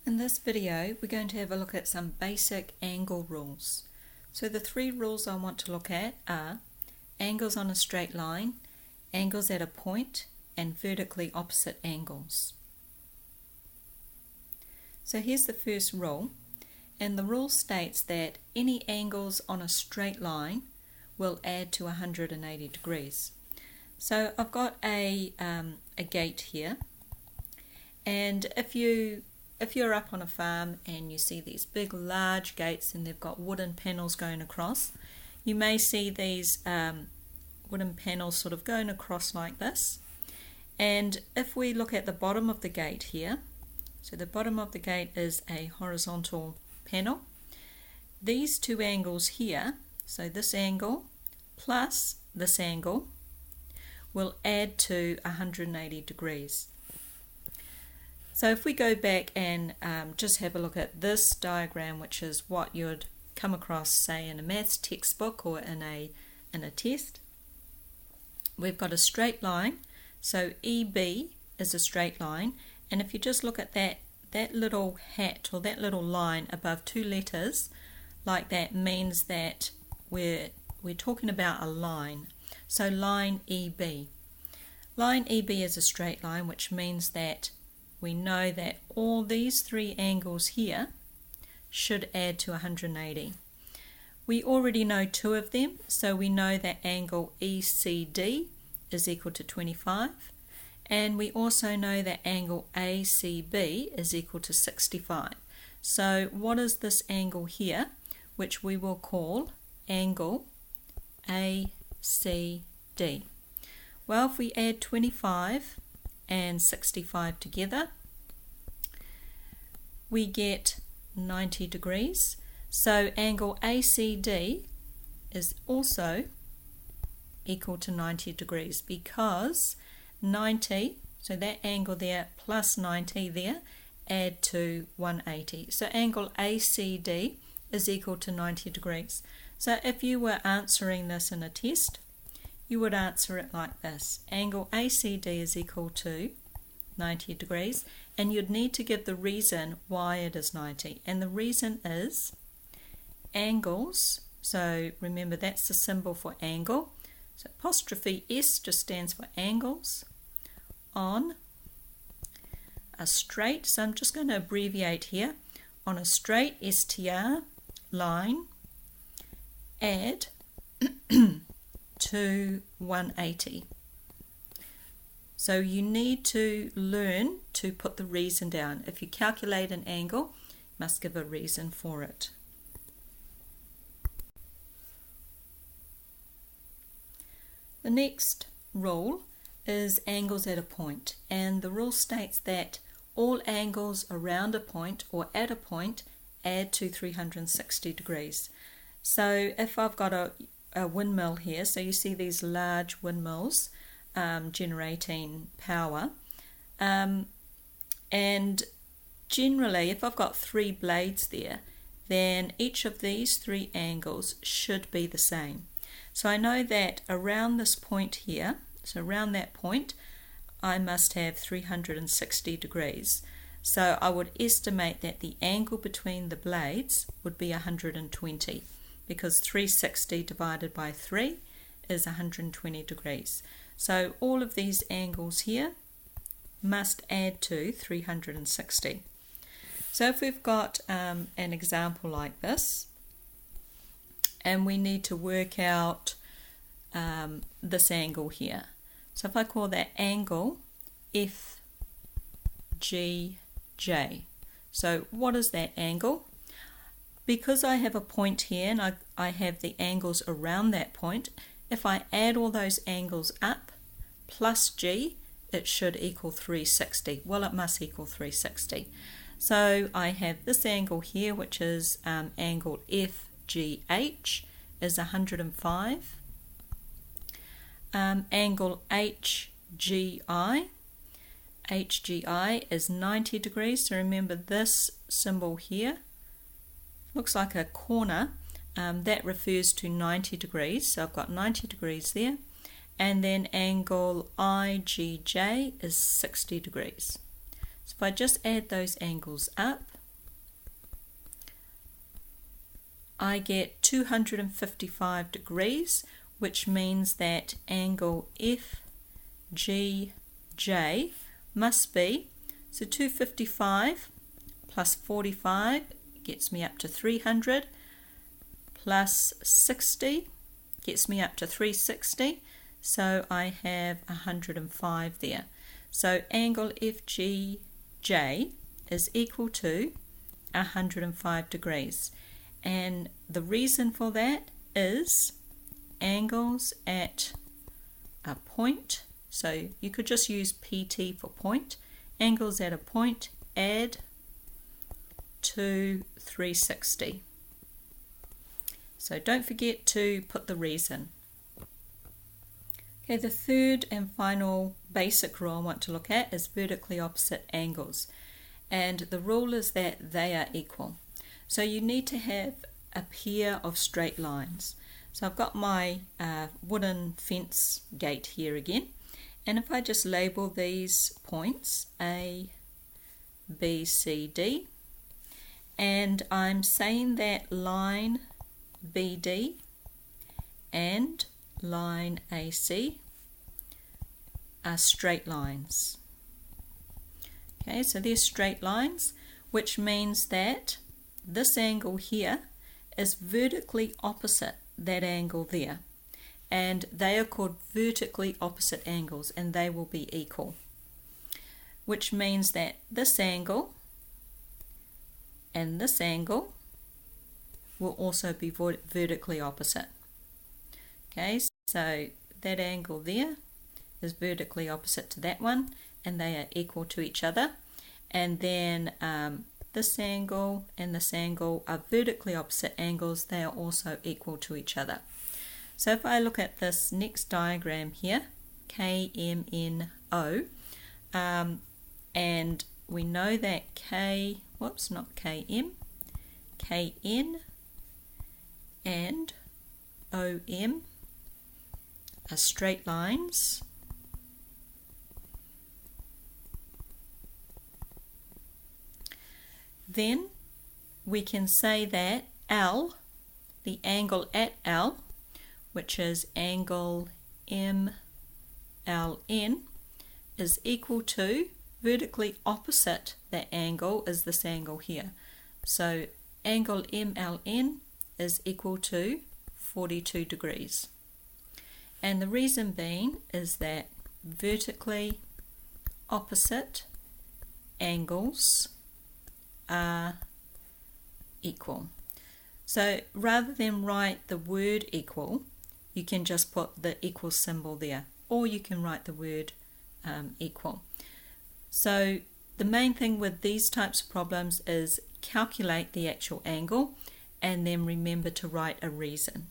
In this video, we're going to have a look at some basic angle rules. So the three rules I want to look at are angles on a straight line, angles at a point, and vertically opposite angles. So here's the first rule, and the rule states that any angles on a straight line will add to 180 degrees. So I've got a gate here, and if you're up on a farm and you see these big large gates and they've got wooden panels going across, you may see these wooden panels sort of going across like this. And if we look at the bottom of the gate here, so the bottom of the gate is a horizontal panel. These two angles here, so this angle plus this angle, will add to 180 degrees. So if we go back and just have a look at this diagram, which is what you'd come across, say, in a maths textbook or in a test, we've got a straight line. So EB is a straight line, and if you just look at that little hat or that little line above two letters, like that, means that we're talking about a line. So line EB. Line EB is a straight line, which means that we know that all these three angles here should add to 180. We already know two of them, so we know that angle ECD is equal to 25, and we also know that angle ACB is equal to 65. So what is this angle here, which we will call angle ACD? Well, if we add 25 and 65 together, we get 90 degrees. So angle ACD is also equal to 90 degrees because 90, so that angle there plus 90 there, add to 180. So angle ACD is equal to 90 degrees. So if you were answering this in a test, you would answer it like this. Angle ACD is equal to 90 degrees, and you'd need to give the reason why it is 90. And the reason is angles, so remember that's the symbol for angle. So apostrophe S just stands for angles on a straight, so I'm just going to abbreviate here, on a straight STR line, add to 180. So you need to learn to put the reason down. If you calculate an angle, you must give a reason for it. The next rule is angles at a point, and the rule states that all angles around a point or at a point add to 360 degrees. So if I've got a windmill here, so you see these large windmills generating power, and generally if I've got three blades there, then each of these three angles should be the same. So I know that around this point here, so around that point, I must have 360 degrees. So I would estimate that the angle between the blades would be 120, because 360 divided by 3 is 120 degrees. So all of these angles here must add to 360. So if we've got an example like this, and we need to work out this angle here. So if I call that angle FGJ. So what is that angle? Because I have a point here and I have the angles around that point, if I add all those angles up plus G, it should equal 360. Well, it must equal 360. So I have this angle here, which is angle FGH is 105. Angle HGI is 90 degrees. So remember this symbol here looks like a corner. That refers to 90 degrees. So I've got 90 degrees there. And then angle IGJ is 60 degrees. So if I just add those angles up, I get 255 degrees, which means that angle FGJ must be, so 255 plus 45 gets me up to 300, plus 60 gets me up to 360, so I have 105 there. So angle FGJ is equal to 105 degrees. And the reason for that is angles at a point, so you could just use PT for point, angles at a point add to 360. So don't forget to put the reason. Okay, the third and final basic rule I want to look at is vertically opposite angles. And the rule is that they are equal. So you need to have a pair of straight lines. So I've got my wooden fence gate here again. And if I just label these points A, B, C, D, and I'm saying that line BD and line AC are straight lines. Okay, so they're straight lines, which means that this angle here is vertically opposite that angle there, and they are called vertically opposite angles, and they will be equal, which means that this angle and this angle will also be vertically opposite. Okay, so that angle there is vertically opposite to that one, and they are equal to each other. And then this angle and this angle are vertically opposite angles, they are also equal to each other. So if I look at this next diagram here, KMNO, and we know that KN and OM are straight lines. Then we can say that L, the angle at L, which is angle MLN, is equal to, vertically opposite that angle is this angle here. So angle MLN is equal to 42 degrees. And the reason being is that vertically opposite angles are equal. So rather than write the word equal, you can just put the equal symbol there, or you can write the word equal. So the main thing with these types of problems is calculate the actual angle and then remember to write a reason.